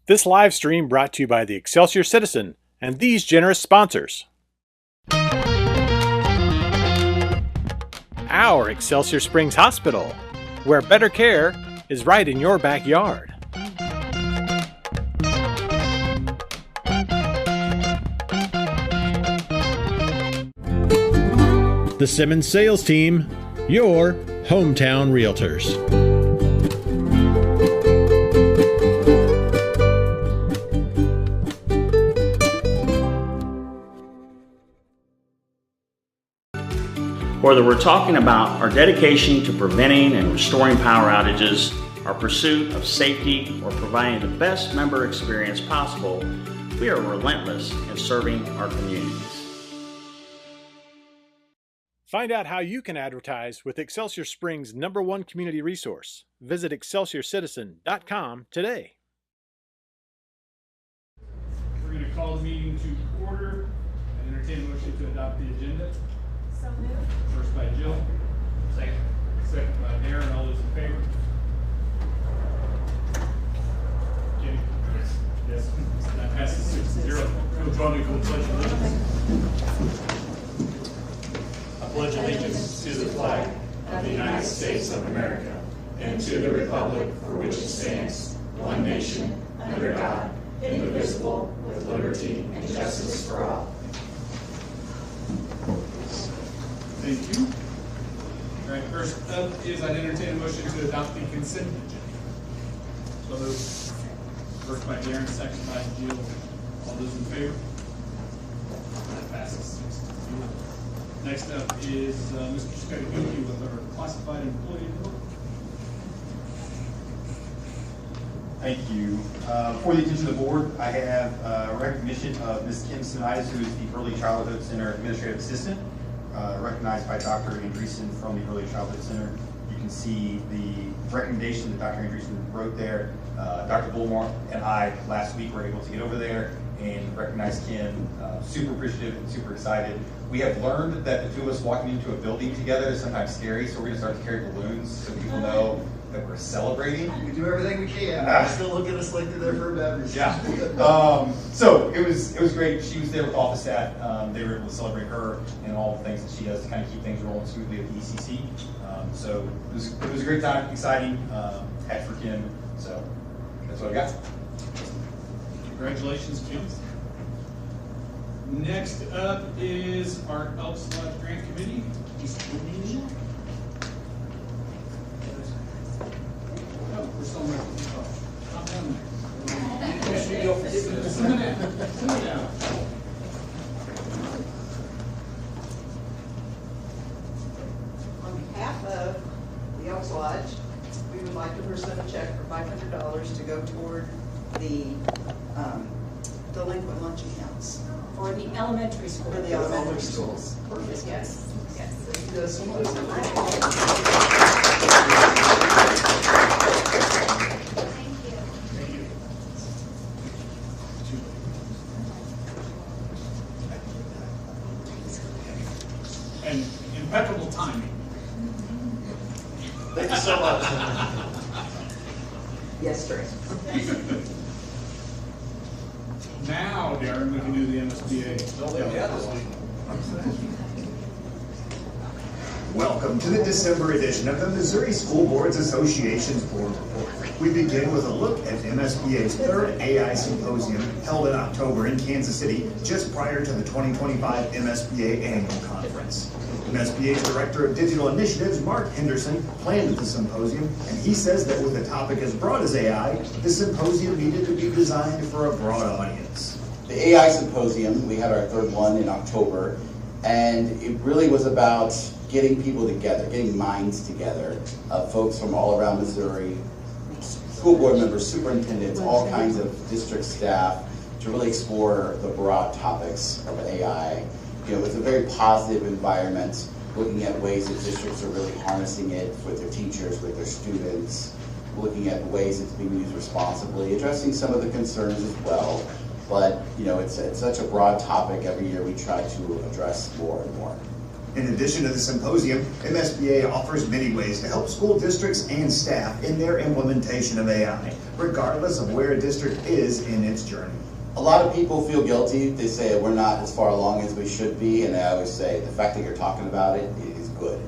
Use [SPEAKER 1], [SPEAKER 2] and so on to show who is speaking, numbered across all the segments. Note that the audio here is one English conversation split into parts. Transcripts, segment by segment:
[SPEAKER 1] This live stream brought to you by the Excelsior Citizen and these generous sponsors. Our Excelsior Springs Hospital, where better care is right in your backyard. The Simmons Sales Team, your hometown realtors.
[SPEAKER 2] Whether we're talking about our dedication to preventing and restoring power outages, our pursuit of safety, or providing the best member experience possible, we are relentless in serving our communities.
[SPEAKER 1] Find out how you can advertise with Excelsior Springs' #1 community resource. Visit excelsiorcitizen.com today.
[SPEAKER 3] We're going to call the meeting to order and entertain a motion to adopt the agenda.
[SPEAKER 4] So moved.
[SPEAKER 3] First by Jill. Second. Second by Darren. All those in favor? Jenny? Yes. That passes 6-0. You'll join me for the pledge of allegiance.
[SPEAKER 5] I pledge allegiance to the flag of the United States of America and to the republic for which it stands, one nation, under God, indivisible, with liberty and justice for all.
[SPEAKER 3] Thank you. All right, first up is I'd entertain a motion to adopt the consent agenda. So moved. First by Darren, second by Jill. All those in favor? That passes 6-0. Next up is Mr. Scuddy with our classified employee report.
[SPEAKER 6] Thank you. For the attention of the board, I have recognition of Ms. Kim Sinitis, who is the Early Childhood Center Administrative Assistant, recognized by Dr. Andreessen from the Early Childhood Center. You can see the recommendation that Dr. Andreessen wrote there. Dr. Bullmore and I last week were able to get over there and recognize Kim. Super appreciative and super excited. We have learned that the two of us walking into a building together is sometimes scary, so we're going to start to carry balloons so people know that we're celebrating.
[SPEAKER 7] We do everything we can. Still look at us like they're there for a beverage.
[SPEAKER 6] Yeah. So it was great. She was there with office staff. They were able to celebrate her and all the things that she does to kind of keep things rolling smoothly at the ECC. So it was a great time, exciting. Happy for Kim. So that's what I got.
[SPEAKER 3] Congratulations, Jim. Next up is our Elks Lodge Grant Committee. Oh, we're still there. Calm down there. Sit down.
[SPEAKER 4] On behalf of the Elks Lodge, we would like to present a check for $500 to go toward the delinquent lunch accounts.
[SPEAKER 8] For the elementary school.
[SPEAKER 4] For the elementary schools.
[SPEAKER 8] Yes, yes.
[SPEAKER 4] Thank you so much.
[SPEAKER 8] Thank you.
[SPEAKER 3] Thank you. And impeccable timing.
[SPEAKER 7] Thank you so much.
[SPEAKER 4] Yes, sir.
[SPEAKER 3] Now, Darren, we can do the MSBA.
[SPEAKER 9] Welcome to the December edition of the Missouri School Boards Association's Board Report. We begin with a look at MSBA's third AI Symposium held in October in Kansas City, just prior to the 2025 MSBA Annual Conference. MSBA's Director of Digital Initiatives, Mark Henderson, planned the symposium, and he says that with a topic as broad as AI, the symposium needed to be designed for a broad audience.
[SPEAKER 10] The AI Symposium, we had our third one in October, and it really was about getting people together, getting minds together, folks from all around Missouri, school board members, superintendents, all kinds of district staff, to really explore the broad topics of AI. You know, it's a very positive environment, looking at ways that districts are really harnessing it with their teachers, with their students, looking at ways it's being used responsibly, addressing some of the concerns as well. But, you know, it's such a broad topic. Every year we try to address more and more.
[SPEAKER 9] In addition to the symposium, MSBA offers many ways to help school districts and staff in their implementation of AI, regardless of where a district is in its journey.
[SPEAKER 10] A lot of people feel guilty. They say we're not as far along as we should be, and I always say the fact that you're talking about it is good.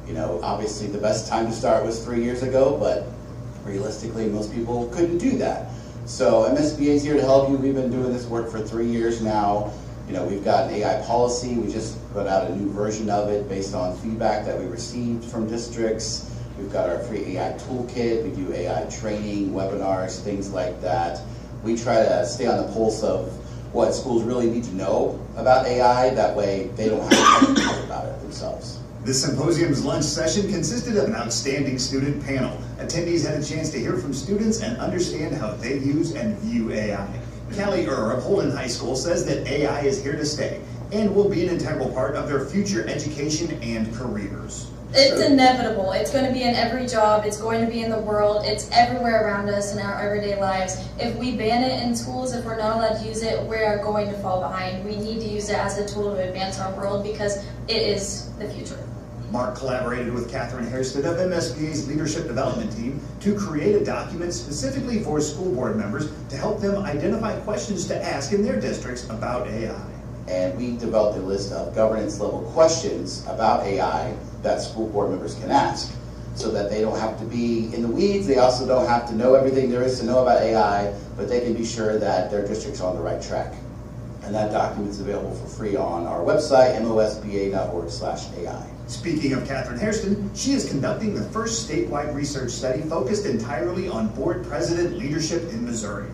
[SPEAKER 10] You know, obviously the best time to start was 3 years ago, but realistically most people couldn't do that. So MSBA is here to help you. We've been doing this work for 3 years now. You know, we've got an AI policy. We just put out a new version of it based on feedback that we received from districts. We've got our free AI toolkit. We do AI training, webinars, things like that. We try to stay on the pulse of what schools really need to know about AI. That way they don't have to talk about it themselves.
[SPEAKER 9] The symposium's lunch session consisted of an outstanding student panel. Attendees had a chance to hear from students and understand how they use and view AI. Callie of Holden High School says that AI is here to stay and will be an integral part of their future education and careers.
[SPEAKER 11] It's inevitable. It's going to be in every job. It's going to be in the world. It's everywhere around us in our everyday lives. If we ban it in schools, if we're not allowed to use it, we are going to fall behind. We need to use it as a tool to advance our world because it is the future.
[SPEAKER 9] Mark collaborated with Catherine Hairston of MSBA's Leadership Development Team to create a document specifically for school board members to help them identify questions to ask in their districts about AI.
[SPEAKER 10] And we developed a list of governance level questions about AI that school board members can ask so that they don't have to be in the weeds. They also don't have to know everything there is to know about AI, but they can be sure that their district's on the right track. And that document's available for free on our website, mosba.org/AI.
[SPEAKER 9] Speaking of Catherine Hairston, she is conducting the first statewide research study focused entirely on board president leadership in Missouri.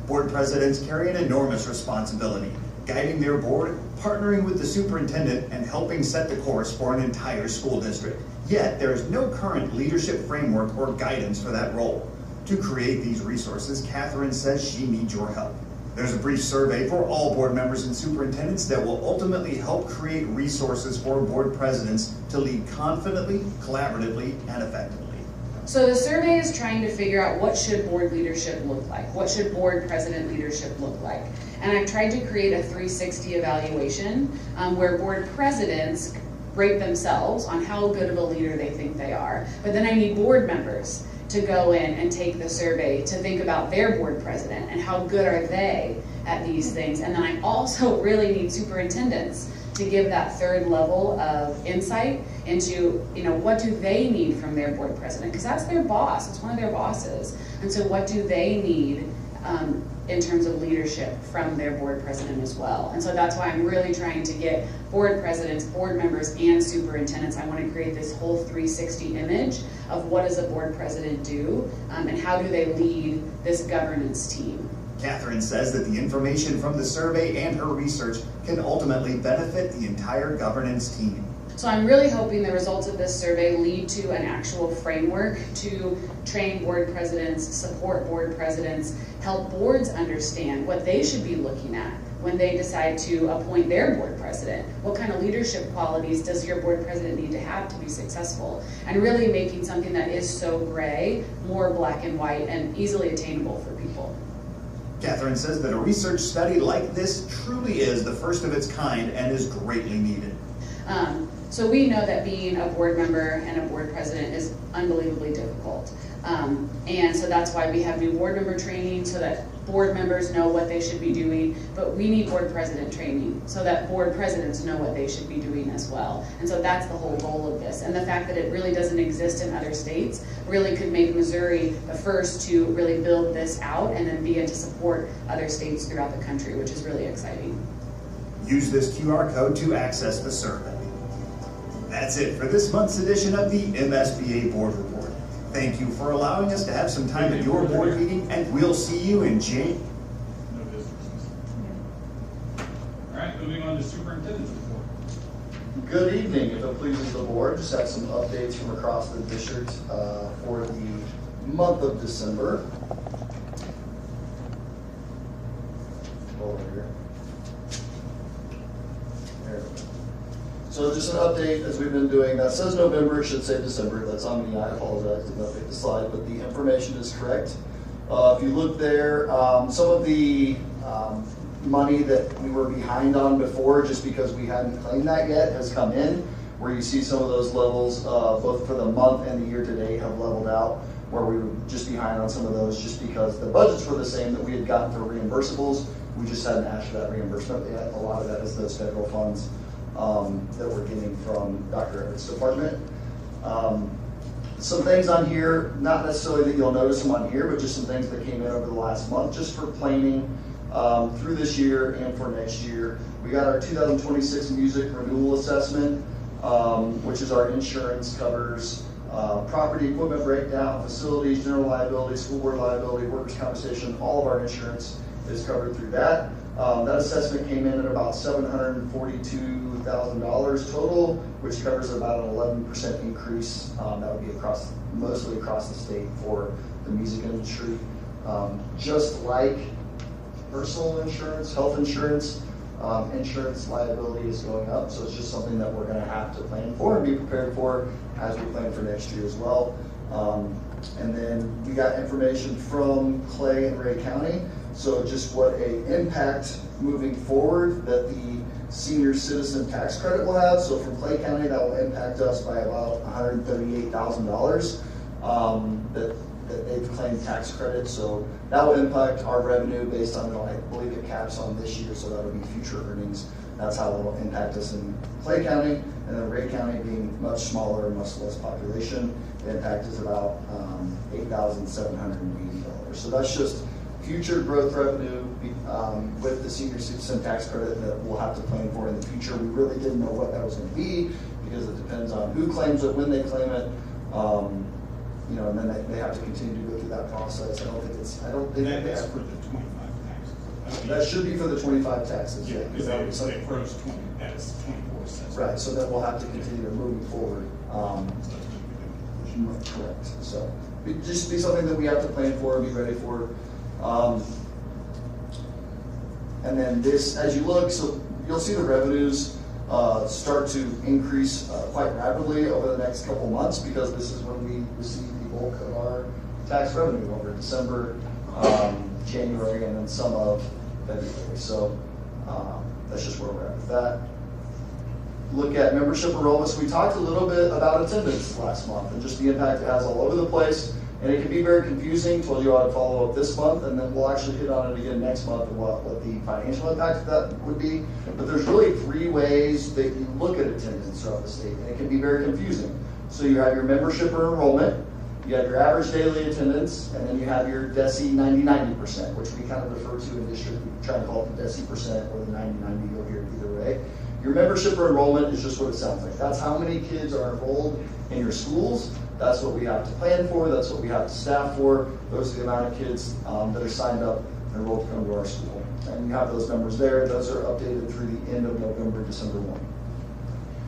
[SPEAKER 9] Board presidents carry an enormous responsibility, guiding their board, partnering with the superintendent, and helping set the course for an entire school district. Yet, there is no current leadership framework or guidance for that role. To create these resources, Catherine says she needs your help. There's a brief survey for all board members and superintendents that will ultimately help create resources for board presidents to lead confidently, collaboratively, and effectively.
[SPEAKER 12] So the survey is trying to figure out what should board leadership look like? What should board president leadership look like? And I've tried to create a 360 evaluation where board presidents rate themselves on how good of a leader they think they are. But then I need board members to go in and take the survey to think about their board president and how good are they at these things. And then I also really need superintendents to give that third level of insight into, you know, what do they need from their board president? Because that's their boss, it's one of their bosses. And so what do they need in terms of leadership from their board president as well? And so that's why I'm really trying to get board presidents, board members, and superintendents. I want to create this whole 360 image of what does a board president do and how do they lead this governance team.
[SPEAKER 9] Catherine says that the information from the survey and her research can ultimately benefit the entire governance team.
[SPEAKER 12] So I'm really hoping the results of this survey lead to an actual framework to train board presidents, support board presidents, help boards understand what they should be looking at when they decide to appoint their board president. What kind of leadership qualities does your board president need to have to be successful? And really making something that is so gray more black and white and easily attainable for people.
[SPEAKER 9] Catherine says that a research study like this truly is the first of its kind and is greatly needed.
[SPEAKER 12] So we know that being a board member and a board president is unbelievably difficult. And so that's why we have new board member training so that board members know what they should be doing, but we need board president training so that board presidents know what they should be doing as well. And so that's the whole goal of this. And the fact that it really doesn't exist in other states really could make Missouri the first to really build this out and then begin to support other states throughout the country, which is really exciting.
[SPEAKER 9] Use this QR code to access the survey. That's it for this month's edition of the MSBA Board Report. Thank you for allowing us to have some time at your board meeting, and we'll see you in January.
[SPEAKER 3] No business. All right, moving on to superintendent's report.
[SPEAKER 7] Good evening, if it pleases the board. Just have some updates from across the district for the month of December. Over here. There we go. So just an update, as we've been doing, that says November, it should say December, that's on me, I apologize, did not update the slide, but the information is correct. If you look there, some of the money that we were behind on before, just because we hadn't claimed that yet, has come in. where you see some of those levels, both for the month and the year to date, have leveled out, where we were just behind on some of those just because the budgets were the same that we had gotten for reimbursables. We just hadn't asked for that reimbursement yet. A lot of that is those federal funds that we're getting from Dr. Everett's department. Some things on here, not necessarily that you'll notice them on here, but just some things that came in over the last month, just for planning through this year and for next year. We got our 2026 music renewal assessment, which is our insurance covers property, equipment breakdown, facilities, general liability, school board liability, workers' compensation. All of our insurance is covered through that. That assessment came in at about $742,000 total, which covers about an 11% increase. That would be mostly across the state for the music industry. Just like personal insurance, health insurance, insurance liability is going up, so it's just something that we're going to have to plan for and be prepared for as we plan for next year as well. And then we got information from Clay and Ray County, so just what a impact moving forward that the senior citizen tax credit will have. So from Clay County, that will impact us by about $138,000 that they've claimed tax credit. So that will impact our revenue based on, I believe it caps on this year, so that'll be future earnings. That's how it will impact us in Clay County. And then Ray County being much smaller and much less population, the impact is about $8,780. So that's just future growth revenue with the senior citizen tax credit that we'll have to plan for in the future. We really didn't know what that was going to be because it depends on who claims it, when they claim it. You know, and then they have to continue to go through that process. I don't think
[SPEAKER 3] that's for the 25 taxes.
[SPEAKER 7] That should be for the 25 taxes.
[SPEAKER 3] Yeah, because they approach 20, that's 24 cents.
[SPEAKER 7] Right, so then we'll have to continue to move forward. Correct. So just be something that we have to plan for and be ready for. And then this, as you look, so you'll see the revenues start to increase quite rapidly over the next couple months, because this is when we receive the bulk of our tax revenue over December, January, and then some of February. So that's just where we're at with that. Look at membership enrollment. So we talked a little bit about attendance last month and just the impact it has all over the place. And it can be very confusing. Told you I'd follow up this month, and then we'll actually hit on it again next month of what the financial impact of that would be. But there's really 3 ways that you look at attendance throughout the state, and it can be very confusing. So you have your membership or enrollment, you have your average daily attendance, and then you have your DESI 90-90%, which we kind of refer to in district. We try to call it the DESI percent or the 90-90, you'll hear it either way. Your membership or enrollment is just what it sounds like. That's how many kids are enrolled in your schools. That's what we have to plan for. That's what we have to staff for. Those are the amount of kids that are signed up and enrolled to come to our school. And you have those numbers there. Those are updated through the end of November, December 1.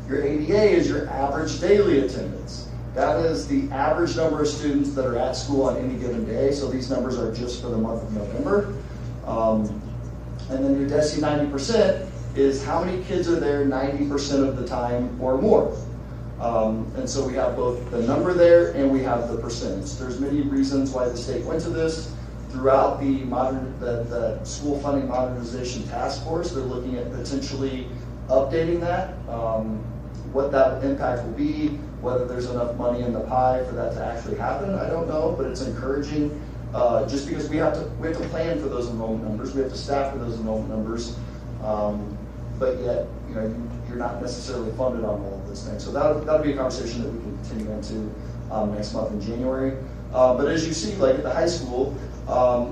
[SPEAKER 7] Your ADA is your average daily attendance. That is the average number of students that are at school on any given day. So these numbers are just for the month of November. And then your DESI 90% is how many kids are there 90% of the time or more. And so we have both the number there and we have the percentage. There's many reasons why the state went to this. Throughout the school funding modernization task force, they're looking at potentially updating that, what that impact will be, whether there's enough money in the pie for that to actually happen. I don't know, but it's encouraging just because we have to plan for those enrollment numbers. We have to staff for those enrollment numbers. But yet, you know, you're not necessarily funded on all of those things. So that'll be a conversation that we can continue into next month in January. But as you see, like at the high school,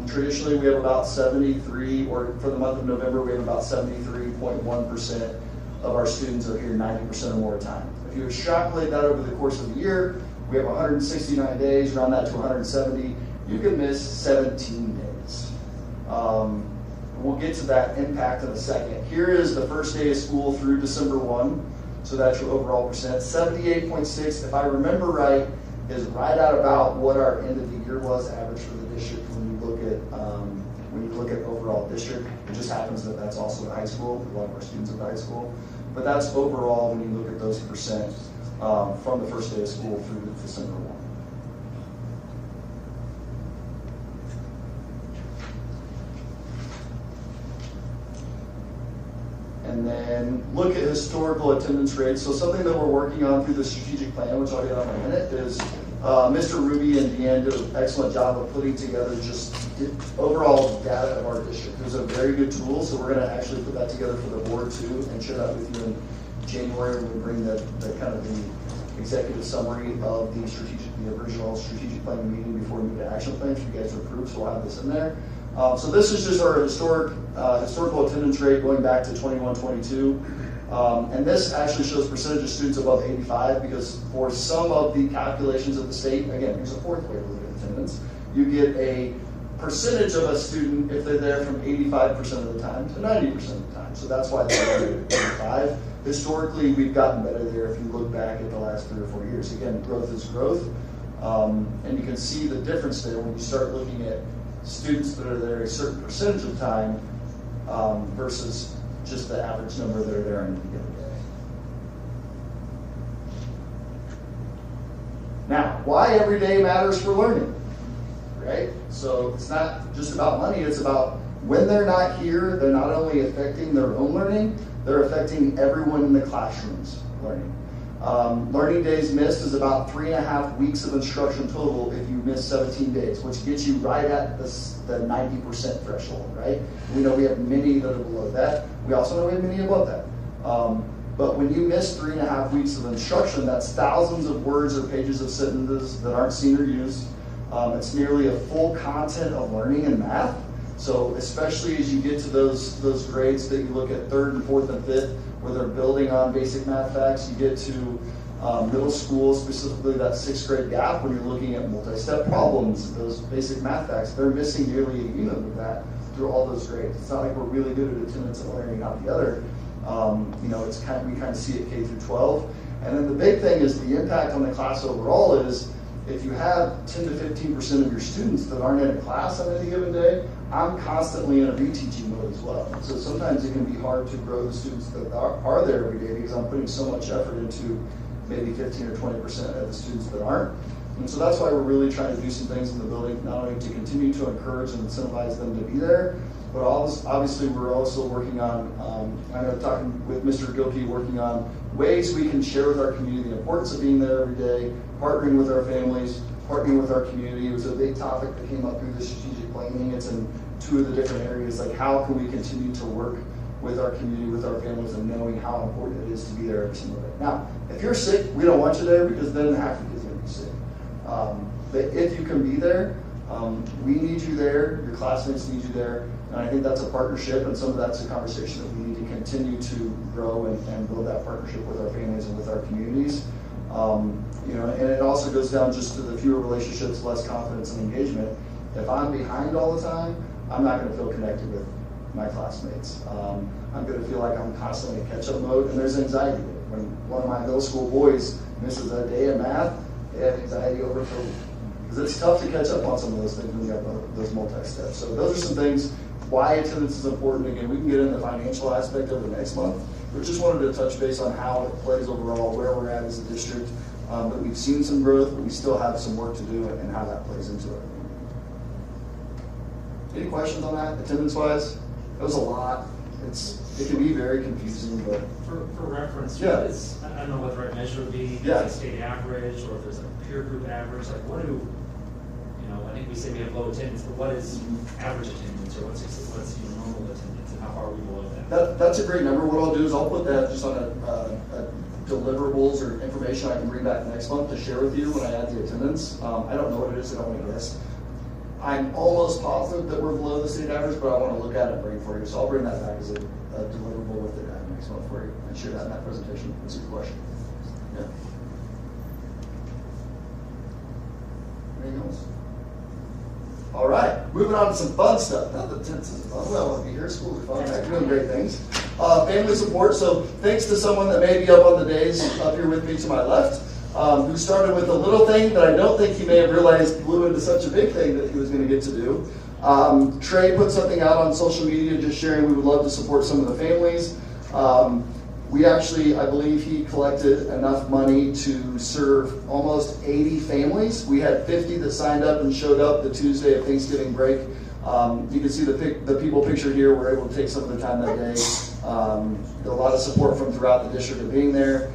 [SPEAKER 7] traditionally we have about 73, or for the month of November, we have about 73.1% of our students are here 90% or more of the time. If you extrapolate that over the course of the year, we have 169 days, round that to 170, you can miss 17 days. We'll get to that impact in a second. Here is the first day of school through December 1. So that's your overall percent. 78.6, if I remember right, is right at about what our end of the year was average for the district when you look at overall district. It just happens that that's also at high school. A lot of our students are at high school. But that's overall when you look at those percent from the first day of school through December 1. And then look at historical attendance rates. So something that we're working on through the strategic plan, which I'll get on in a minute, is Mr. Ruby and Deanne did an excellent job of putting together just overall data of our district. It was a very good tool, so we're going to actually put that together for the board too and share that with you in January when we bring the kind of the executive summary of the original strategic planning meeting before we move to action plans for you guys to approve, so we'll have this in there. So this is just our historical attendance rate going back to 21-22. And this actually shows percentage of students above 85 because for some of the calculations of the state, again, here's a fourth way to look at attendance, you get a percentage of a student if they're there from 85% of the time to 90% of the time. So that's why they're at 85. Historically, we've gotten better there if you look back at the last 3 or 4 years. Again, growth is growth. And you can see the difference there when you start looking at students that are there a certain percentage of time versus just the average number that are there in a given day. Now, why every day matters for learning, right? So it's not just about money, it's about when they're not here, they're not only affecting their own learning, they're affecting everyone in the classroom's learning. Learning days missed is about 3.5 weeks of instruction total if you miss 17 days, which gets you right at the 90% threshold, right? We know we have many that are below that. We also know we have many above that. But when you miss 3.5 weeks of instruction, that's thousands of words or pages of sentences that aren't seen or used. It's nearly a full content of learning in math. So especially as you get to those grades that you look at 3rd and 4th and 5th, where they're building on basic math facts, you get to middle school, specifically that 6th grade gap, when you're looking at multi-step problems, those basic math facts, they're missing nearly a unit of that through all those grades. It's not like we're really good at attendance and learning, not the other. It's we kind of see it K through 12. And then the big thing is the impact on the class overall is if you have 10 to 15% of your students that aren't in a class on any given day, I'm constantly in a reteaching mode as well. So sometimes it can be hard to grow the students that are there every day because I'm putting so much effort into maybe 15 or 20% of the students that aren't. And so that's why we're really trying to do some things in the building, not only to continue to encourage and incentivize them to be there, but obviously we're also working on, I know talking with Mr. Gilkey, working on ways we can share with our community the importance of being there every day, partnering with our families, partnering with our community. It was a big topic that came up through the strategic planning. It's in 2 of the different areas, like how can we continue to work with our community, with our families, and knowing how important it is to be there every single day. Now, if you're sick, we don't want you there because then half the kids are going to be sick. But if you can be there, we need you there, your classmates need you there, and I think that's a partnership, and some of that's a conversation that we need to continue to grow and build that partnership with our families and with our communities. And it also goes down just to the fewer relationships, less confidence and engagement. If I'm behind all the time, I'm not going to feel connected with my classmates. I'm going to feel like I'm constantly in catch-up mode, and there's anxiety. When one of my middle school boys misses a day of math, they have anxiety over COVID. Because it's tough to catch up on some of those things when you have those multi-steps. So those are some things why attendance is important. Again, we can get into the financial aspect of it next month. We just wanted to touch base on how it plays overall, where we're at as a district. But we've seen some growth, but we still have some work to do and how that plays into it. Any questions on that, attendance-wise? It was a lot. It can be very confusing, but
[SPEAKER 13] for reference,
[SPEAKER 7] yeah.
[SPEAKER 13] What is, I don't know what the right measure would be.
[SPEAKER 7] Yeah.
[SPEAKER 13] Is it state average, or if there's a peer group average? Like, what do I think we say we have low attendance, but what is average attendance, or what's normal attendance, and how far are we below that?
[SPEAKER 7] That's a great number. What I'll do is I'll put that just on a deliverables or information I can bring back next month to share with you when I add the attendance. I don't know what it is. I don't want to guess. I'm almost positive that we're below the state average, but I want to look at it and bring it for you. So I'll bring that back as a deliverable with it next month for you and share that in that presentation. That's a good question. Yeah. Anything else? All right, moving on to some fun stuff. Not that attendance is fun. Well, I want to be here. Schools are fun. They're doing great things. Family support. So thanks to someone that may be up on the days up here with me to my left, who started with a little thing that I don't think he may have realized blew into such a big thing that he was going to get to do. Trey put something out on social media just sharing we would love to support some of the families. We actually, I believe he collected enough money to serve almost 80 families. We had 50 that signed up and showed up the Tuesday of Thanksgiving break. You can see the people pictured here were able to take some of the time that day A lot of support from throughout the district of being there.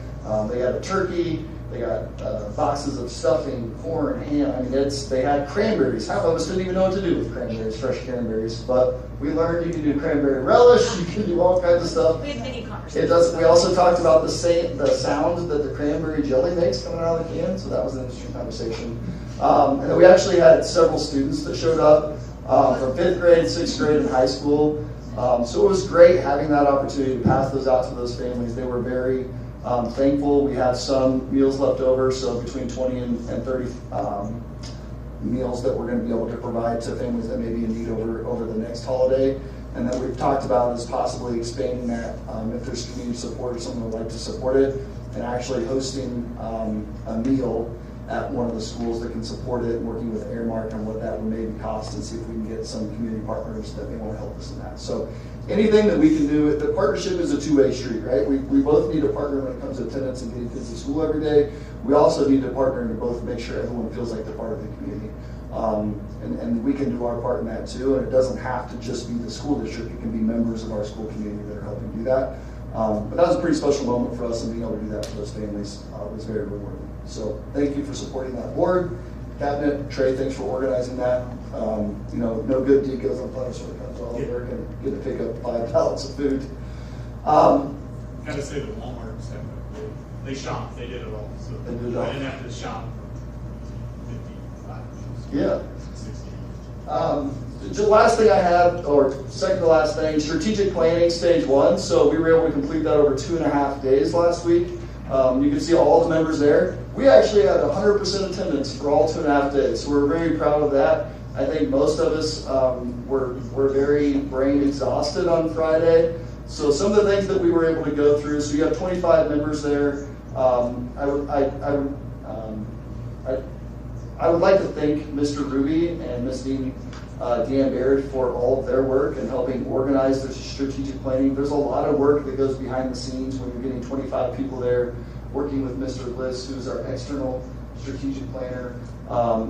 [SPEAKER 7] They had a turkey, they got boxes of stuffing, corn, ham. I mean, they had cranberries. Half of us didn't even know what to do with cranberries, fresh cranberries. But we learned you can do cranberry relish, you can do all kinds of stuff.
[SPEAKER 8] We had many conversations.
[SPEAKER 7] It does. We also talked about the sound that the cranberry jelly makes coming out of the can, so that was an interesting conversation. And then we actually had several students that showed up from 5th grade, 6th grade, and high school. So it was great having that opportunity to pass those out to those families. They were very thankful. We had some meals left over, so between 20 and 30 meals that we're going to be able to provide to families that may be in need over the next holiday. And then we've talked about is possibly expanding that if there's community support or someone would like to support it, and actually hosting a meal at one of the schools that can support it, working with Airmark on what that would maybe cost, and see if we can get some community partners that may want to help us in that. So anything that we can do, the partnership is a two-way street, right? We both need to partner when it comes to attendance and getting kids to school every day. We also need to partner to both make sure everyone feels like they're part of the community. And we can do our part in that too, and it doesn't have to just be the school district, it can be members of our school community that are helping do that. But that was a pretty special moment for us, and being able to do that for those families was very rewarding. So thank you for supporting that board. Cabinet, Trey, thanks for organizing that. You know, no good deed goes unpunished when it comes to all the work and get to pick up 5 pallets of food.
[SPEAKER 3] Gotta say the Walmart stuff, they shopped, they did it all. So
[SPEAKER 7] They did it all.
[SPEAKER 3] I didn't have to shop 55,
[SPEAKER 7] Yeah.
[SPEAKER 3] 60.
[SPEAKER 7] The last thing I have, or second to last thing, strategic planning stage 1. So we were able to complete that over 2.5 days last week. You can see all the members there. We actually had 100% attendance for all 2.5 days, so we're very proud of that. I think most of us were very brain exhausted on Friday. So some of the things that we were able to go through, so you have 25 members there. I would like to thank Mr. Ruby and Ms. Dan Baird for all of their work and helping organize the strategic planning. There's a lot of work that goes behind the scenes when you're getting 25 people there, working with Mr. Bliss, who's our external strategic planner,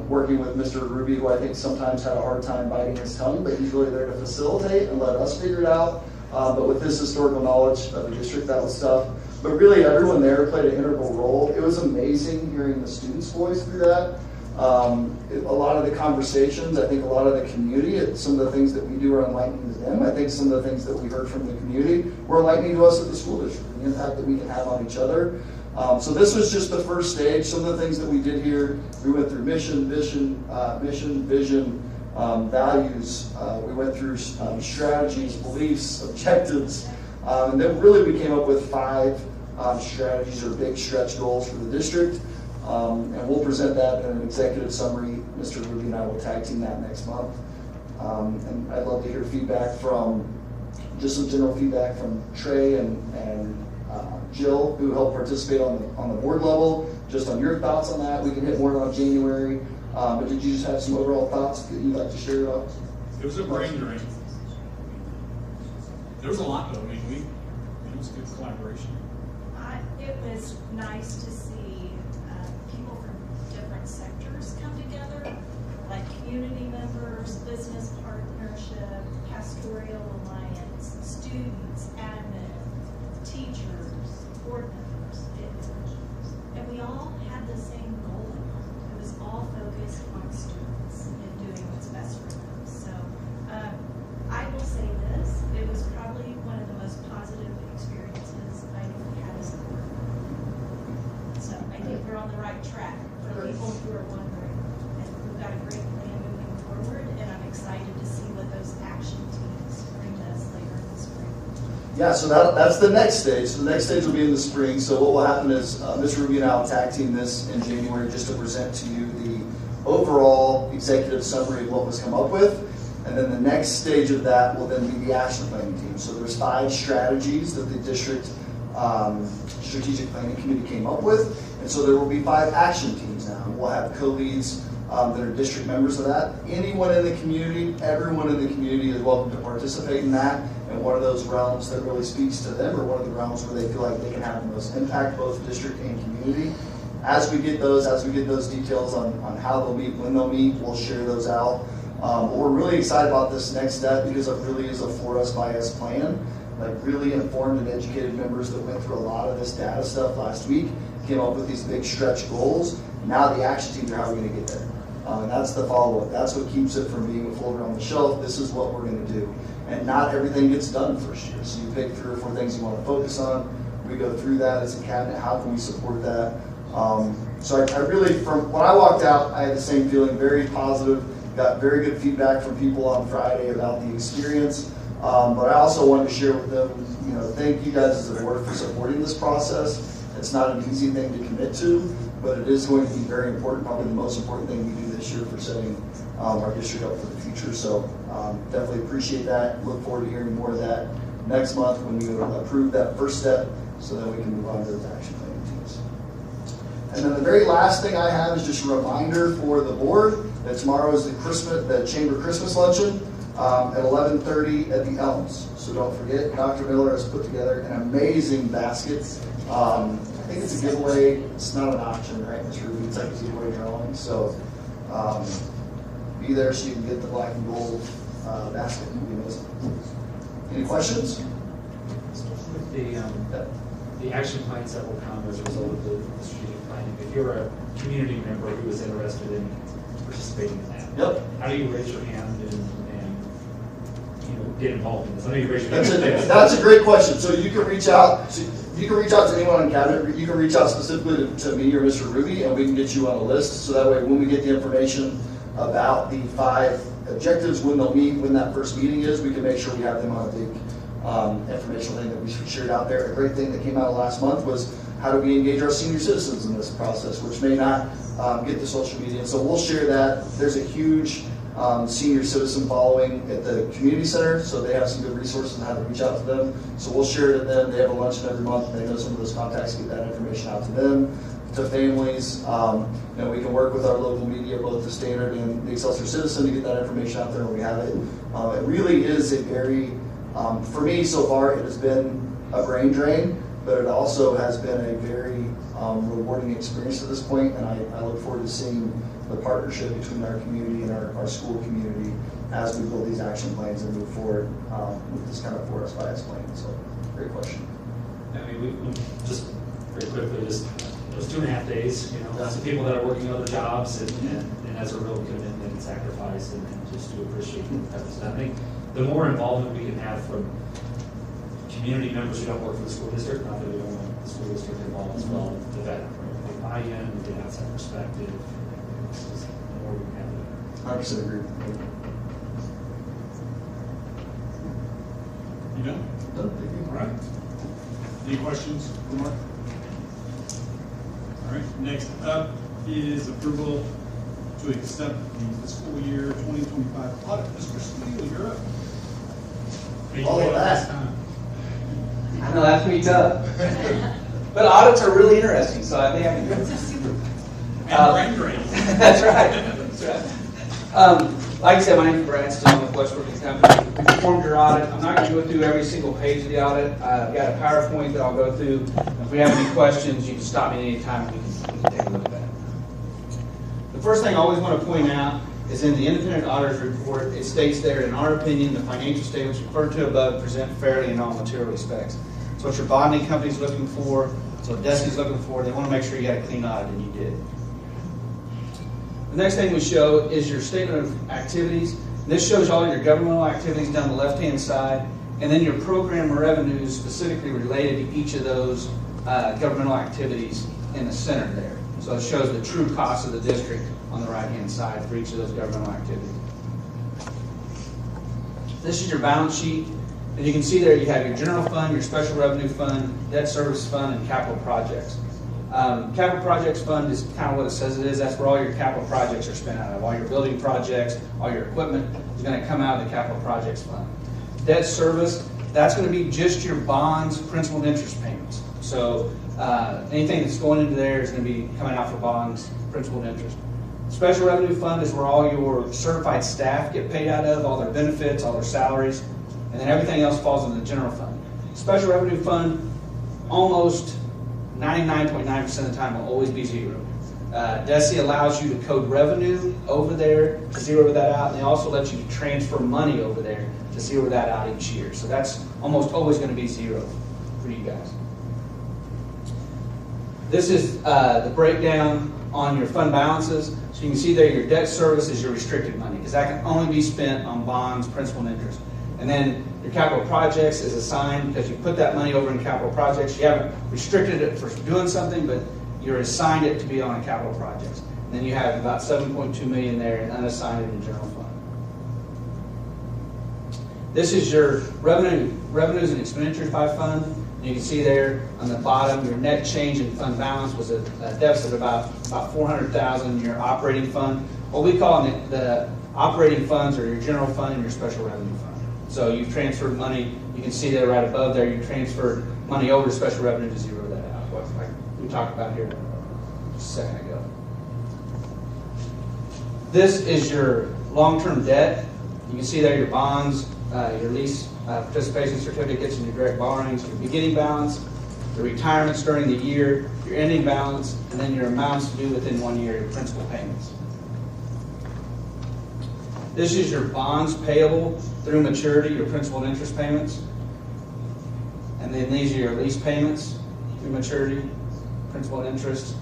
[SPEAKER 7] working with Mr. Ruby, who I think sometimes had a hard time biting his tongue, but he's really there to facilitate and let us figure it out. But with this historical knowledge of the district, that was tough. But really, everyone there played an integral role. It was amazing hearing the students' voice through that. A lot of the conversations, I think a lot of the community, some of the things that we do are enlightening to them. I think some of the things that we heard from the community were enlightening to us at the school district, the impact that we can have on each other. So this was just the first stage. Some of the things that we did here, we went through mission, vision, values. We went through strategies, beliefs, objectives, and then really we came up with 5 strategies or big stretch goals for the district. And we'll present that in an executive summary. Mr. Ruby and I will tag team that next month. And I'd love to hear feedback from, just some general feedback from Trey and Jill, who helped participate on the board level, just on your thoughts on that. We can hit more on January. But did you just have some overall thoughts that you'd like to share about?
[SPEAKER 3] It was a brain drain. There was a lot though. I mean, it was good collaboration.
[SPEAKER 8] It was nice to see people from different sectors come together, like community members, business partnership, pastoral alliance, students, admin, teachers, board members. And we all had the same goal in mind. It was all focused on students and doing what's best for them. So I will say this, it was probably one of the most positive experiences I've had as a board. So I think we're on the right track for people who are wondering. And we've got a great plan moving forward, and I'm excited to see what those action teams bring us later in the spring.
[SPEAKER 7] Yeah, so that's the next stage. So the next stage will be in the spring. So what will happen is Mr. Ruby and I will tag team this in January just to present to you the overall executive summary of what was come up with. And then the next stage of that will then be the action planning team. So there's 5 strategies that the district strategic planning committee came up with. And so there will be 5 action teams now. We'll have co-leads that are district members of that. Anyone in the community, everyone in the community is welcome to participate in that. And one of those realms that really speaks to them, or one of the realms where they feel like they can have the most impact, both district and community. As we get those details on how they'll meet, when they'll meet, we'll share those out. But we're really excited about this next step because it really is a for us, by us plan. like really informed and educated members that went through a lot of this data stuff last week, came up with these big stretch goals. Now the action teams are how we're going to get there. And that's the follow-up. That's what keeps it from being floated on the shelf. This is what we're going to do. And not everything gets done first year. So you pick 3 or 4 things you want to focus on. We go through that as a cabinet. How can we support that? So I really, from when I walked out, I had the same feeling, very positive. Got very good feedback from people on Friday about the experience. But I also wanted to share with them, thank you guys as a board for supporting this process. It's not an easy thing to commit to, but it is going to be very important, probably the most important thing we do this year for setting our district up for the future. So definitely appreciate that. Look forward to hearing more of that next month when we approve that first step, so that we can move on to those action planning teams. And then the very last thing I have is just a reminder for the board that tomorrow is the Chamber Christmas Luncheon at 11:30 at the Elms. So don't forget, Dr. Miller has put together an amazing basket. I think it's a giveaway. It's not an auction, right, Mr. Ruby? It's like a giveaway drawing. So be there so you can get the black and gold basket. It'll be amazing. Any questions?
[SPEAKER 13] The action plans that will come as a result of the strategic planning. If you're a community member who is interested in participating in that,
[SPEAKER 7] yep.
[SPEAKER 13] How do you raise your hand and get involved in this? I know you raise your hand.
[SPEAKER 7] That's a great question. So you can reach out. You can reach out to anyone on cabinet. You can reach out specifically to me or Mr. Ruby, and we can get you on a list. So that way, when we get the information about the 5 objectives, when they'll meet, when that first meeting is, we can make sure we have them on a big informational thing that we shared out there. A great thing that came out last month was how do we engage our senior citizens in this process, which may not get to social media. And so we'll share that. There's a huge senior citizen following at the community center, so they have some good resources on how to reach out to them. So we'll share it to them. They have a luncheon every month. They know some of those contacts, get that information out to them, to families. We can work with our local media, both the Standard and the Excelsior Citizen, to get that information out there when we have it. It really is a very, for me so far, it has been a brain drain, but it also has been a very rewarding experience to this point, and I look forward to seeing the partnership between our community and our school community as we build these action plans and move forward with this kind of 4S5S plan. So, great question.
[SPEAKER 13] I mean, we just very quickly, those 2.5 days, lots of people that are working other jobs, and that's a real commitment and sacrifice, and just to appreciate that. I think the more involvement we can have from community members who don't work for the school district, not that we don't want the school district involved as well, the better. They buy in, we get outside perspective. The more we can have it.
[SPEAKER 7] 100% agree.
[SPEAKER 3] You done?
[SPEAKER 7] Done.
[SPEAKER 3] All right. Any questions for Mark? All right. Next up is approval to accept the fiscal year 2025 audit. Mr. Steele, you're up.
[SPEAKER 7] All of that.
[SPEAKER 14] I know that's me tough. But audits are really interesting, so I think I can do it.
[SPEAKER 3] And brain drain.
[SPEAKER 14] That's right. That's right. Like I said, my name is Brad Stone with West Brookings Company. We performed your audit. I'm not going to go through every single page of the audit. I've got a PowerPoint that I'll go through. If we have any questions, you can stop me at any time and we can take a look at that. The first thing I always want to point out is in the independent auditor's report, it states there, in our opinion, the financial statements referred to above present fairly in all material respects. So what your bonding company's looking for, so what DESI's looking for, they want to make sure you got a clean audit, and you did. The next thing we show is your statement of activities. This shows all your governmental activities down the left-hand side, and then your program revenues specifically related to each of those governmental activities in the center there. So it shows the true cost of the district on the right-hand side for each of those governmental activities. This is your balance sheet, and you can see there you have your general fund, your special revenue fund, debt service fund, and capital projects. Capital projects fund is kind of what it says it is. That's where all your capital projects are spent out of. All your building projects, all your equipment is going to come out of the capital projects fund. Debt service, that's going to be just your bonds, principal and interest payments. So anything that's going into there is going to be coming out for bonds, principal and interest. Special revenue fund is where all your certified staff get paid out of, all their benefits, all their salaries, and then everything else falls in the general fund. Special revenue fund, almost 99.9% of the time will always be zero. DESI allows you to code revenue over there to zero that out, and they also let you transfer money over there to zero that out each year. So that's almost always going to be zero for you guys. This is the breakdown on your fund balances. So you can see there your debt service is your restricted money, because that can only be spent on bonds, principal, and interest. And then your capital projects is assigned because you put that money over in capital projects. You haven't restricted it for doing something, but you're assigned it to be on a capital projects. And then you have about $7.2 million there and unassigned in the general fund. This is your revenues and expenditures by fund. And you can see there on the bottom, your net change in fund balance was a deficit of about $400,000 in your operating fund. What we call the operating funds are your general fund and your special revenue fund. So you've transferred money, you can see there right above there, you transferred money over to special revenue to zero that out, like we talked about here just a second ago. This is your long-term debt. You can see there your bonds, your lease participation certificates, and your direct borrowings, your beginning balance, your retirements during the year, your ending balance, and then your amounts due within 1 year, your principal payments. This is your bonds payable through maturity, your principal and interest payments. And then these are your lease payments through maturity, principal and interest.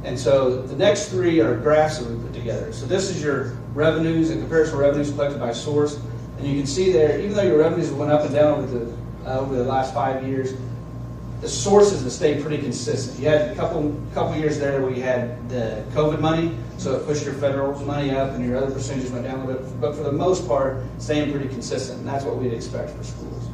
[SPEAKER 14] And so the next three are graphs that we put together. So this is your revenues and comparison revenues collected by source. And you can see there, even though your revenues went up and down over the last 5 years, the sources have stayed pretty consistent. You had a couple years there where you had the COVID money, so it pushed your federal money up and your other percentages went down a little bit. But for the most part, staying pretty consistent, and that's what we'd expect for schools.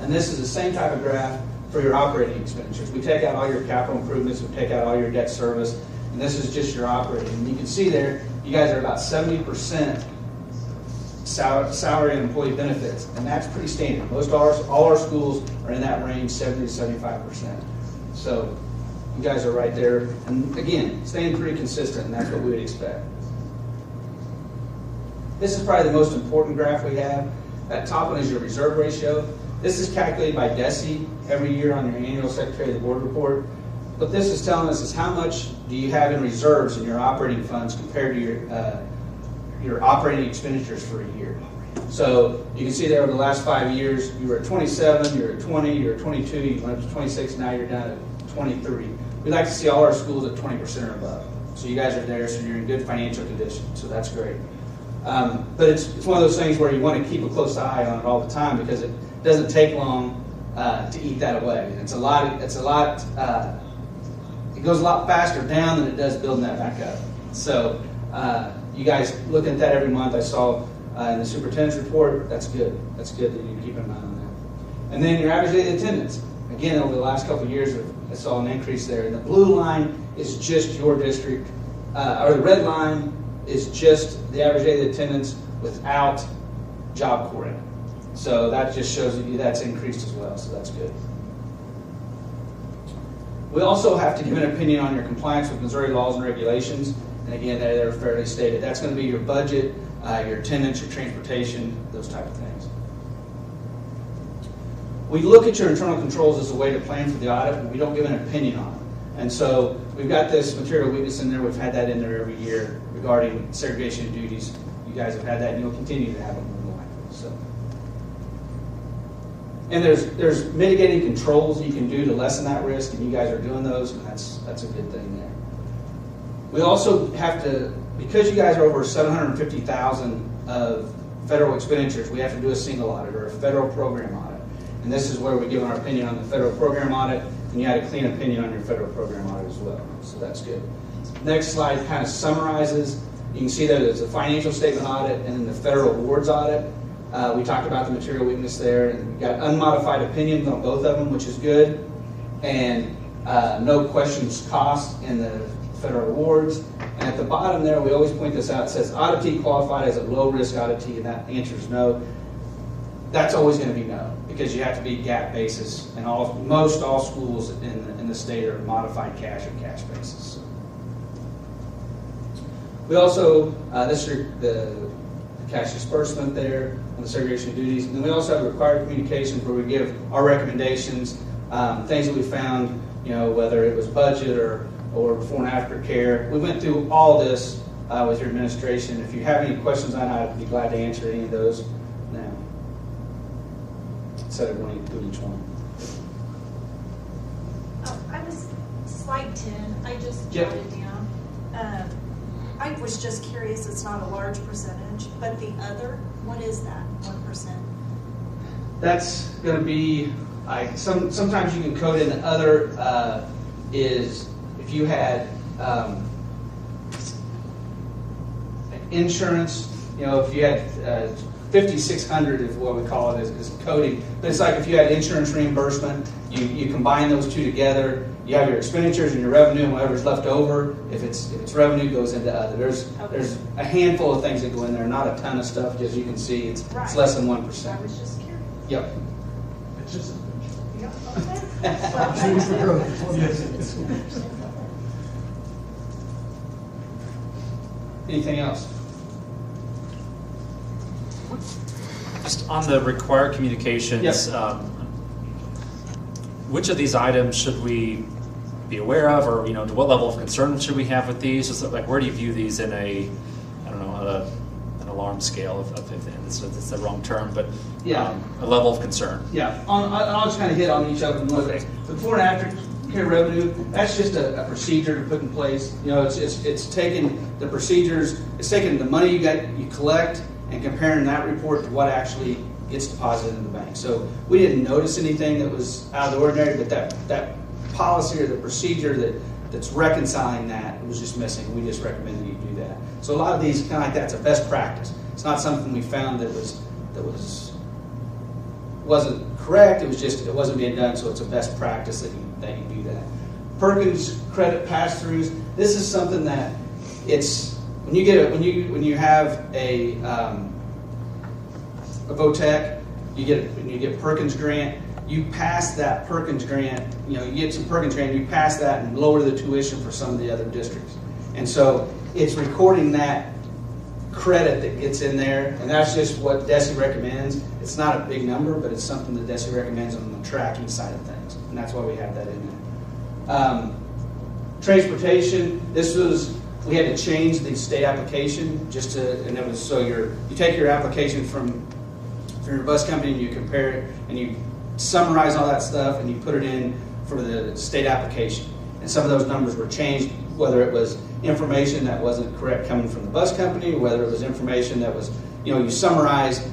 [SPEAKER 14] And this is the same type of graph for your operating expenditures. We take out all your capital improvements, we take out all your debt service, and this is just your operating. And you can see there, you guys are about 70% salary and employee benefits, and that's pretty standard. All our schools are in that range, 70 to 75%. So you guys are right there, and again, staying pretty consistent, and that's what we would expect. This is probably the most important graph we have. That top one is your reserve ratio. This is calculated by DESI every year on your annual Secretary of the Board report. What this is telling us is how much do you have in reserves in your operating funds compared to your operating expenditures for a year. So you can see there over the last 5 years, you were at 27, you're at 20, you're at 22, you went up to 26, now you're down at 23. We like to see all our schools at 20% or above. So you guys are there, so you're in good financial condition, so that's great. But it's one of those things where you want to keep a close eye on it all the time, because it doesn't take long to eat that away. It goes a lot faster down than it does building that back up. So you guys look at that every month. I saw in the superintendent's report. That's good. That's good that you keep an eye on that. And then your average daily attendance. Again, over the last couple of years, I saw an increase there. And the blue line is just your district, or the red line is just the average daily attendance without Job Corps in it. So that just shows you that's increased as well. So that's good. We also have to give an opinion on your compliance with Missouri laws and regulations. And again, they're fairly stated. That's going to be your budget, your attendance, your transportation, those type of things. We look at your internal controls as a way to plan for the audit, but we don't give an opinion on them. And so we've got this material weakness in there. We've had that in there every year regarding segregation of duties. You guys have had that, and you'll continue to have them more likely. So. And there's mitigating controls you can do to lessen that risk, and you guys are doing those, and that's a good thing there. We also have to, because you guys are over $750,000 of federal expenditures, we have to do a single audit or a federal program audit. And this is where we give our opinion on the federal program audit, and you had a clean opinion on your federal program audit as well. So that's good. Next slide kind of summarizes. You can see that there's a financial statement audit and then the federal awards audit. We talked about the material weakness there, and we got unmodified opinions on both of them, which is good, and no questions cost in the federal awards. And at the bottom there, we always point this out, it says auditee qualified as a low-risk auditee, and that answer is no. That's always going to be no, because you have to be GAAP basis, and most all schools in the state are modified cash or cash basis. We also, this is the cash disbursement there, and the segregation of duties, and then we also have required communications where we give our recommendations, things that we found whether it was budget or before and after care. We went through all this with your administration. If you have any questions on it, I'd be glad to answer any of those now, instead of going through each one.
[SPEAKER 8] Oh, I was slide 10. I just
[SPEAKER 14] Yep.
[SPEAKER 8] jotted down. I was just curious. It's not a large percentage, but the other, what is that 1%?
[SPEAKER 14] That's going to be like sometimes you can code in the other is if you had like insurance, if you had 5,600 is what we call it is coding. But it's like if you had insurance reimbursement, you combine those two together. You have your expenditures and your revenue, and whatever's left over, if it's revenue, goes into other. There's a handful of things that go in there, not a ton of stuff. As you can see, it's less than 1%.
[SPEAKER 8] I was just curious.
[SPEAKER 14] Yep.
[SPEAKER 9] It's just
[SPEAKER 14] Anything else?
[SPEAKER 13] Just on the required communications,
[SPEAKER 14] Yes.
[SPEAKER 13] Which of these items should we be aware of, or what level of concern should we have with these? Just like, where do you view these in an alarm scale? If it's the wrong term, but
[SPEAKER 14] Yeah.
[SPEAKER 13] a level of concern.
[SPEAKER 14] Yeah, I'll just kind of hit on each of them. The before and after care revenue, that's just a procedure to put in place. It's taking the procedures, it's taking the money you collect and comparing that report to what actually gets deposited in the bank. So we didn't notice anything that was out of the ordinary, but that policy or the procedure that's reconciling that was just missing. We just recommended you do that. So a lot of these kind of like that's a best practice. It's not something we found that wasn't correct. It was just it wasn't being done. So it's a best practice that you do that. Perkins credit pass-throughs. This is something that it's when you have a VOTEC, you get Perkins grant. You pass that Perkins grant, you get some Perkins grant, you pass that and lower the tuition for some of the other districts. And so it's recording that credit that gets in there, and that's just what DESE recommends. It's not a big number, but it's something that DESE recommends on the tracking side of things, and that's why we have that in there. Transportation, we had to change the state application and it was so you take your application from your bus company and you compare it and you summarize all that stuff and you put it in for the state application. And some of those numbers were changed, whether it was information that wasn't correct coming from the bus company, or whether it was information that was, you summarize,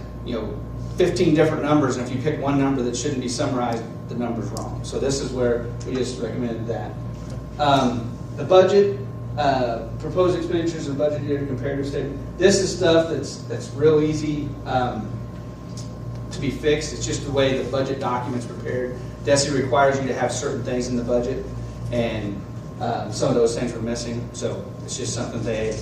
[SPEAKER 14] 15 different numbers, and if you pick one number that shouldn't be summarized, the number's wrong. So this is where we just recommended that. The budget, proposed expenditures and budget year comparative statement. This is stuff that's real easy to be fixed. It's just the way the budget document's prepared. DESE requires you to have certain things in the budget, and some of those things were missing. So it's just something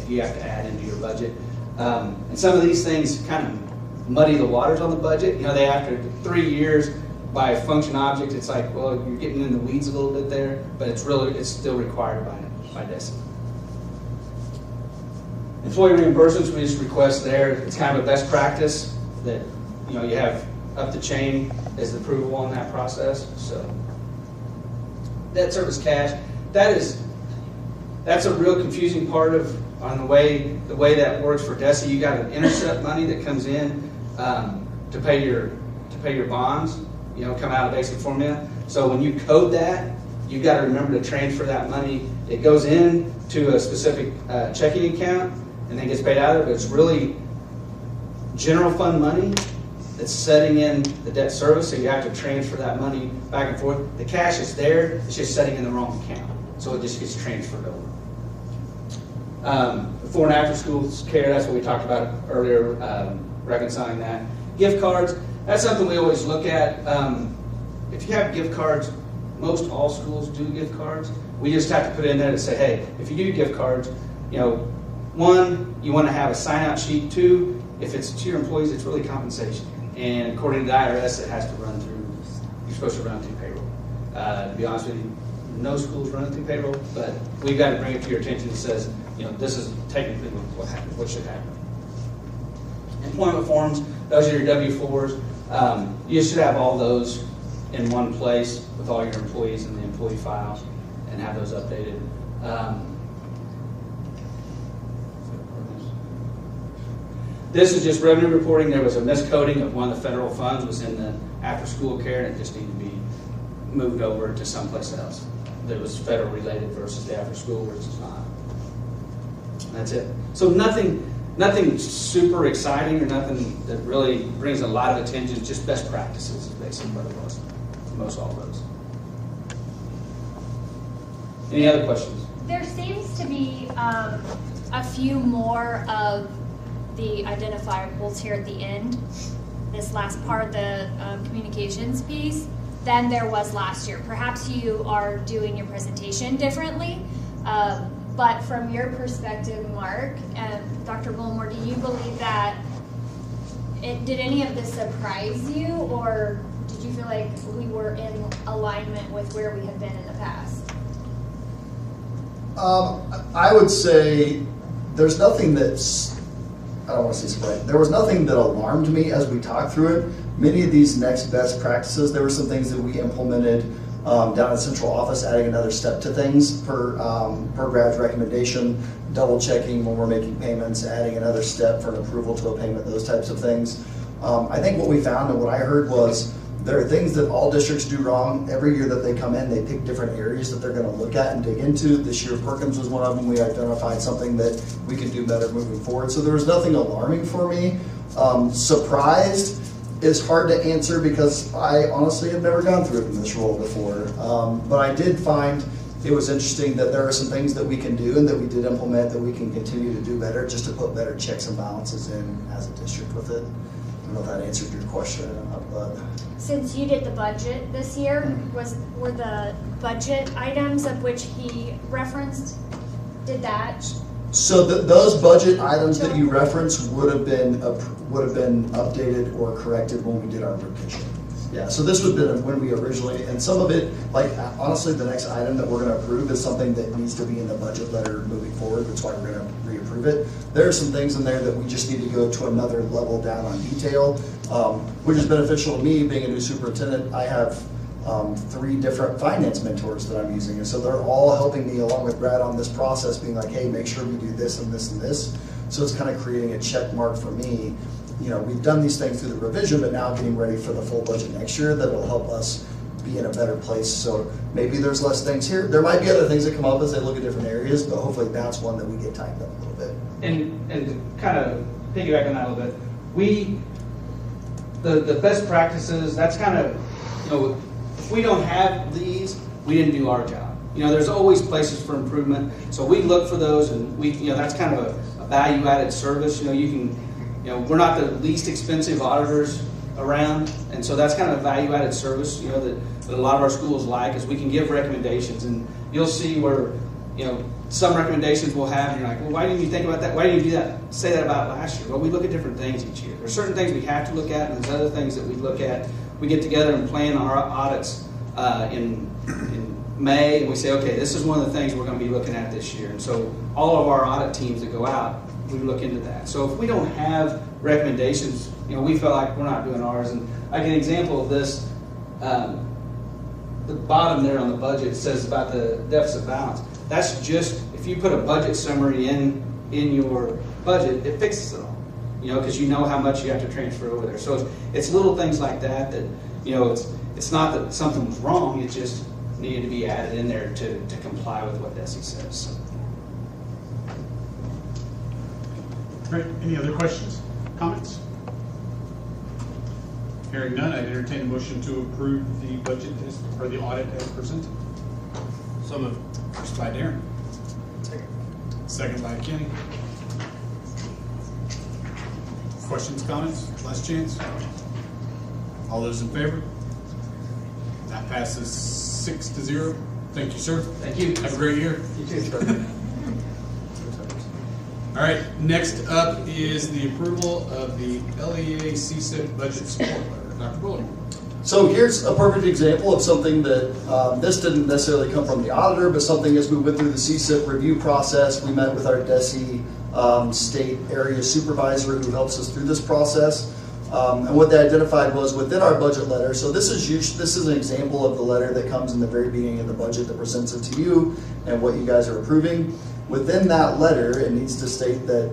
[SPEAKER 14] you have to add into your budget. And some of these things kind of muddy the waters on the budget. They after 3 years by function object, it's like, well, you're getting in the weeds a little bit there, but it's still required by DESE. Employee reimbursements, we just request there. It's kind of a best practice that you have up the chain as the approval on that process. So debt service cash, that's a real confusing part on the way that works for DESE. You got an intercept money that comes in to pay your bonds, come out of basic formula. So when you code that, you got to remember to transfer that money. It goes in to a specific checking account and then gets paid out of it, but it's really general fund money that's setting in the debt service, so you have to transfer that money back and forth. The cash is there, it's just setting in the wrong account, so it just gets transferred over. Before and after school care, that's what we talked about earlier, reconciling that. Gift cards, that's something we always look at. If you have gift cards, most all schools do gift cards. We just have to put in there to say, hey, if you do gift cards, one, you want to have a sign-out sheet. Two, if it's to your employees, it's really compensation. And according to the IRS, it has to run through, you're supposed to run through payroll. To be honest with you, no schools run through payroll, but we've got to bring it to your attention that says, this is technically what should happen. Employment forms, those are your W-4s. You should have all those in one place with all your employees in the employee files and have those updated. This is just revenue reporting. There was a miscoding of one of the federal funds was in the after-school care, and it just needed to be moved over to someplace else that was federal related versus the after-school, which is not. That's it. So nothing super exciting or nothing that really brings a lot of attention. Just best practices is basically what it was. Most all those. Any other questions?
[SPEAKER 15] There seems to be a few more of the identifiables here at the end, this last part, the communications piece, than there was last year. Perhaps you are doing your presentation differently, but from your perspective, Mark and Dr. Bullmore, do you believe that did any of this surprise you, or did you feel like we were in alignment with where we have been in the past?
[SPEAKER 7] I would say there's nothing that's, I don't want to say surprising. There was nothing that alarmed me as we talked through it. Many of these next best practices, there were some things that we implemented down at central office, adding another step to things per GRAD's recommendation, double checking when we're making payments, adding another step for an approval to a payment, those types of things. I think what we found and what I heard was there are things that all districts do wrong. Every year that they come in, they pick different areas that they're going to look at and dig into. This year, Perkins was one of them. We identified something that we can do better moving forward. So there was nothing alarming for me. Surprised is hard to answer because I honestly have never gone through it in this role before. But I did find it was interesting that there are some things that we can do and that we did implement that we can continue to do better, just to put better checks and balances in as a district with it. I don't know if that answered your question, but.
[SPEAKER 15] Since you did the budget this year, were the budget items of which he referenced, did that?
[SPEAKER 7] So those budget items that you referenced would have been updated or corrected when we did our revision. Yeah, so this would have been when we originally, and some of it, like honestly, the next item that we're going to approve is something that needs to be in the budget letter moving forward. That's why we're going to reapprove it. There are some things in there that we just need to go to another level down on detail, which is beneficial to me being a new superintendent. I have 3 different finance mentors that I'm using, and so they're all helping me along with Brad on this process, being like, hey, make sure we do this and this and this. So it's kind of creating a check mark for me. You know, we've done these things through the revision, but now getting ready for the full budget next year that will help us be in a better place. So maybe there's less things here. There might be other things that come up as they look at different areas, but hopefully that's one that we get tightened up a little bit.
[SPEAKER 14] And kind of piggyback on that a little bit, the best practices, that's kind of, you know, if we don't have these, we didn't do our job. You know, there's always places for improvement. So we look for those, and that's kind of a value-added service. We're not the least expensive auditors around, and so that's kind of a value-added service, that a lot of our schools like, is we can give recommendations, and you'll see where, some recommendations we'll have, and you're like, well, why didn't you think about that? Why didn't you say that about last year? Well, we look at different things each year. There's certain things we have to look at, and there's other things that we look at. We get together and plan our audits in May, and we say, okay, this is one of the things we're going to be looking at this year. And so all of our audit teams that go out, we look into that. So if we don't have recommendations, we feel like we're not doing ours. And like an example of this, the bottom there on the budget says about the deficit balance. That's just, if you put a budget summary in your budget, it fixes it all, because you know how much you have to transfer over there. So it's little things like that, it's not that something was wrong, it just needed to be added in there to comply with what DESI says. So.
[SPEAKER 3] Great. Any other questions, comments? Hearing none, I'd entertain a motion to approve the budget or the audit as presented. So moved. First by Darren. Second by Kenny. Questions, comments? Last chance. All those in favor? That passes 6-0. Thank you, sir.
[SPEAKER 14] Thank you.
[SPEAKER 3] Have a great year.
[SPEAKER 14] You too, sir.
[SPEAKER 3] All right, next up is the approval of the LEA CSIP budget support letter. Dr. Bullard.
[SPEAKER 7] So here's a perfect example of something that this didn't necessarily come from the auditor, but something as we went through the CSIP review process, we met with our DESI state area supervisor who helps us through this process. And what they identified was within our budget letter, so this is an example of the letter that comes in the very beginning of the budget that presents it to you and what you guys are approving. Within that letter, it needs to state that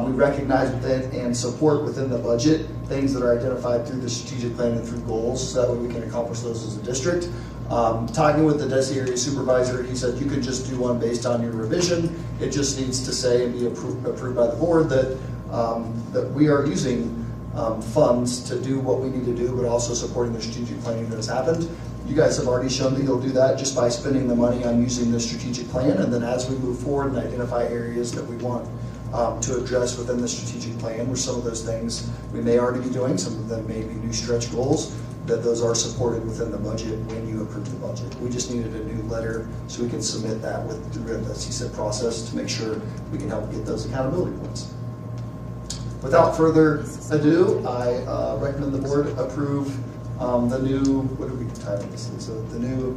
[SPEAKER 7] we recognize within and support within the budget things that are identified through the strategic plan and through goals, so that way we can accomplish those as a district. Talking with the DESE area supervisor, he said you could just do one based on your revision. It just needs to say and be approved by the board that, that we are using funds to do what we need to do, but also supporting the strategic planning that has happened. You guys have already shown that you'll do that just by spending the money on using the strategic plan, and then as we move forward and identify areas that we want to address within the strategic plan, where some of those things we may already be doing, some of them may be new stretch goals, that those are supported within the budget when you approve the budget. We just needed a new letter so we can submit that through the CSIP process to make sure we can help get those accountability points. Without further ado, I recommend the board approve the new, what did we title this? So the new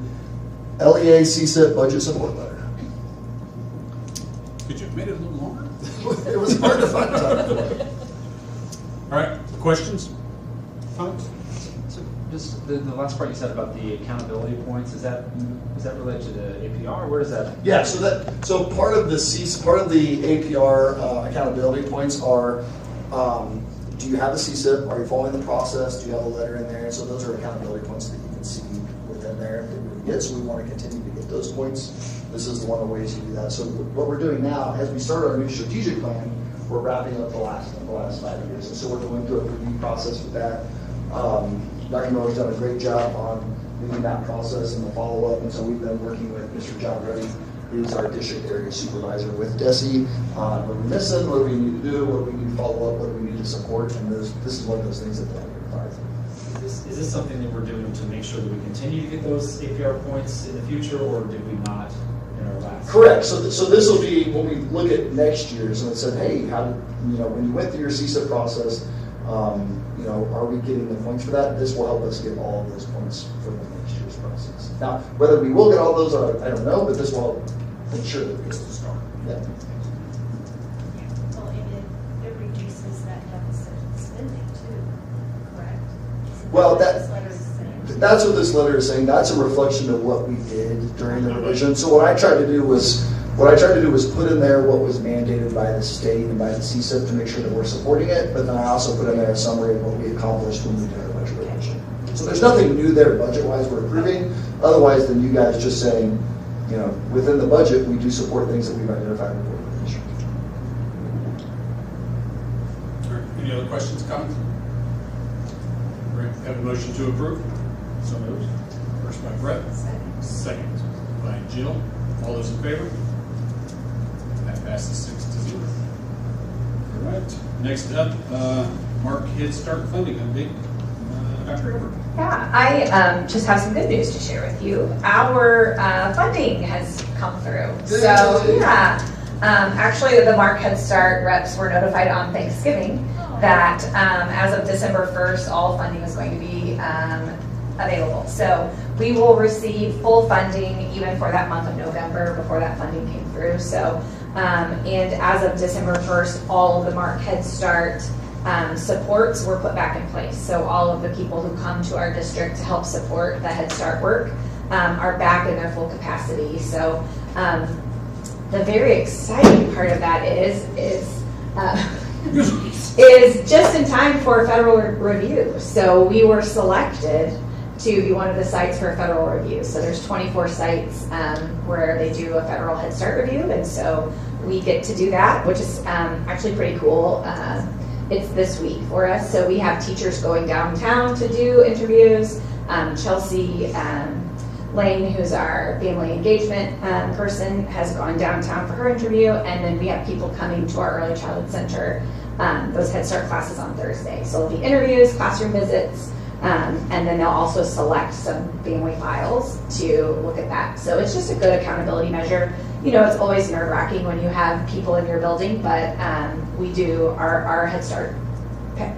[SPEAKER 7] LEA CSIP budget support letter.
[SPEAKER 3] Could you have made it a little longer?
[SPEAKER 7] It was hard to find time for it.
[SPEAKER 3] All right, questions? Comments?
[SPEAKER 16] So just the last part you said about the accountability points, is that related to the APR? Where does that?
[SPEAKER 7] Yeah, so part of the APR accountability points are, do you have a CSIP? Are you following the process? Do you have a letter in there? And so those are accountability points that you can see within there that we get. So we want to continue to get those points. This is one of the ways you do that. So what we're doing now, as we start our new strategic plan, we're wrapping up the last 5 years. And so we're going through a review process with that. Dr. Miller's done a great job on leading that process and the follow-up. And so we've been working with Mr. John Reddy, who's our district area supervisor with DESE, on what we're missing, what do we need to do, what do we need to follow up, what do we need to support, and this is one of those things that they identified.
[SPEAKER 16] Is this something that we're doing to make sure that we continue to get those APR points in the future, or did we not in our last?
[SPEAKER 7] Correct. So this will be when we look at next year's and it said, hey, how did, when you went through your CSIP process, are we getting the points for that? This will help us get all of those points for the next year's process. Now, whether we will get all those, I don't know, but this will help make sure that we get to start. Yeah.
[SPEAKER 8] Well, and it reduces that deficit spending too, correct?
[SPEAKER 7] Well,
[SPEAKER 8] This letter is saying.
[SPEAKER 7] that's what this letter is saying. That's a reflection of what we did during the revision. So what I tried to do was put in there what was mandated by the state and by the CSIP to make sure that we're supporting it, but then I also put in there a summary of what we accomplished when we did our budget revision. So there's nothing new there budget-wise we're approving, otherwise than you guys just saying, within the budget, we do support things that we've identified before the district.
[SPEAKER 3] Sure. Any other questions, comments? Great. Have a motion to approve? So moved. First by Brett. Second by Jill. All those in favor? That passes 6-0. All right. Next up, Mark Head Start funding update. Dr. Everett.
[SPEAKER 17] Yeah, I just have some good news to share with you. Our funding has come through. So yeah, actually the Mark Head Start reps were notified on Thanksgiving that as of December 1st, all funding is going to be available. So we will receive full funding even for that month of November before that funding came through. So and as of December 1st, all of the Mark Head Start supports were put back in place. So all of the people who come to our district to help support the Head Start work are back in their full capacity. So the very exciting part of that is just in time for federal review. So we were selected to be one of the sites for a federal review. So there's 24 sites where they do a federal Head Start review, and so we get to do that, which is actually pretty cool. It's this week for us. So we have teachers going downtown to do interviews. Chelsea Lane, who's our family engagement person, has gone downtown for her interview. And then we have people coming to our early childhood center, those Head Start classes on Thursday. So there'll be interviews, classroom visits, and then they'll also select some family files to look at that. So it's just a good accountability measure. It's always nerve-wracking when you have people in your building, but we do, our Head Start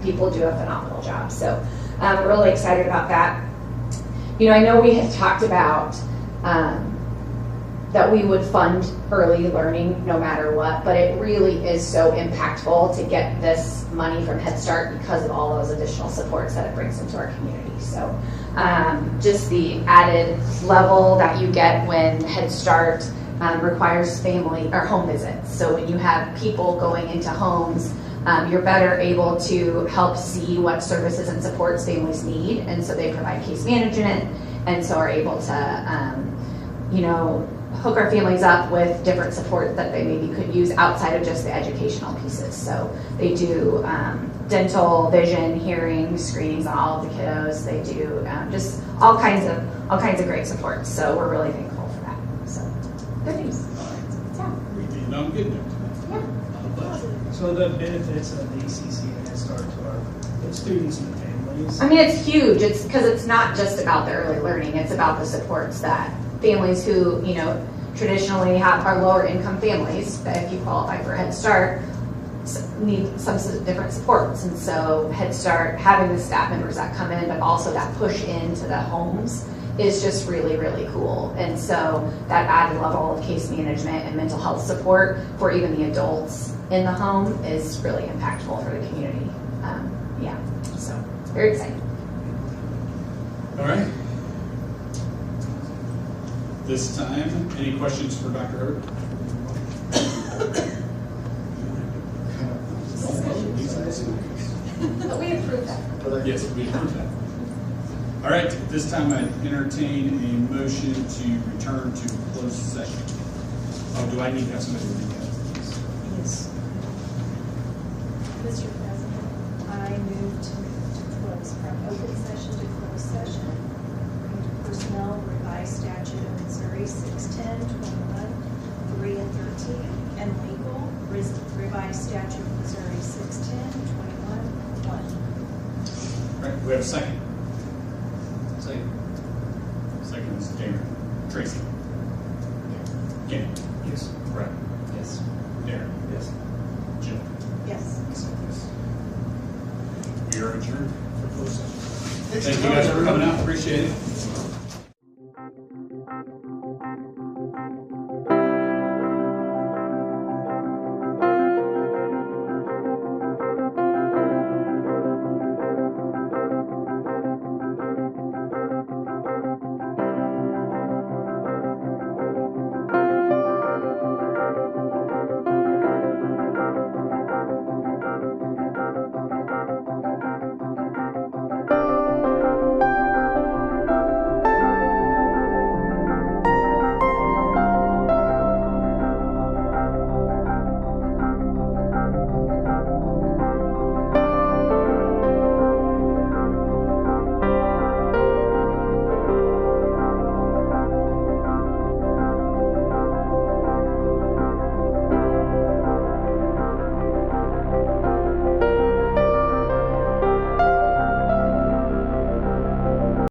[SPEAKER 17] people do a phenomenal job. So we're really excited about that. I know we had talked about that we would fund early learning no matter what, but it really is so impactful to get this money from Head Start because of all those additional supports that it brings into our community. So just the added level that you get when Head Start requires family or home visits. So when you have people going into homes, you're better able to help see what services and supports families need, and so they provide case management, and so are able to, you know, hook our families up with different support that they maybe could use outside of just the educational pieces. So they do dental, vision, hearing screenings on all of the kiddos. They do just all kinds of great support. So we're really thankful for that. So good news. Yeah.
[SPEAKER 3] No, good news.
[SPEAKER 17] Yeah.
[SPEAKER 18] So the benefits of the ECC and Head Start to our students and families?
[SPEAKER 17] I mean, it's huge. It's because it's not just about the early learning. It's about the supports that families who, you know, traditionally are lower income families, that if you qualify for Head Start, need some different supports. And so Head Start, having the staff members that come in, but also that push into the homes is just really, really cool. And so that added level of case management and mental health support for even the adults in the home is really impactful for the community. Yeah, so it's very exciting.
[SPEAKER 3] All right. This time, any questions for Dr. Herbert?
[SPEAKER 17] But we approved that.
[SPEAKER 3] Yes, we approved that. All right, this time I entertain a motion to return to closed session. Oh, do I need to have somebody read that?
[SPEAKER 8] Yes. Mr. President, I move to close from open session to closed session. Personnel revised statute of Missouri 610, 21, 3 and 13, and legal revised statute of Missouri 610, 21, 1.
[SPEAKER 3] All right, we have a second. Second is Darren. Tracy. Ken. Yes. Brett. Yes. Darren. Yes. Jill.
[SPEAKER 8] Yes.
[SPEAKER 3] Yes. We are adjourned for closed session. Thank you guys for coming out. Appreciate it.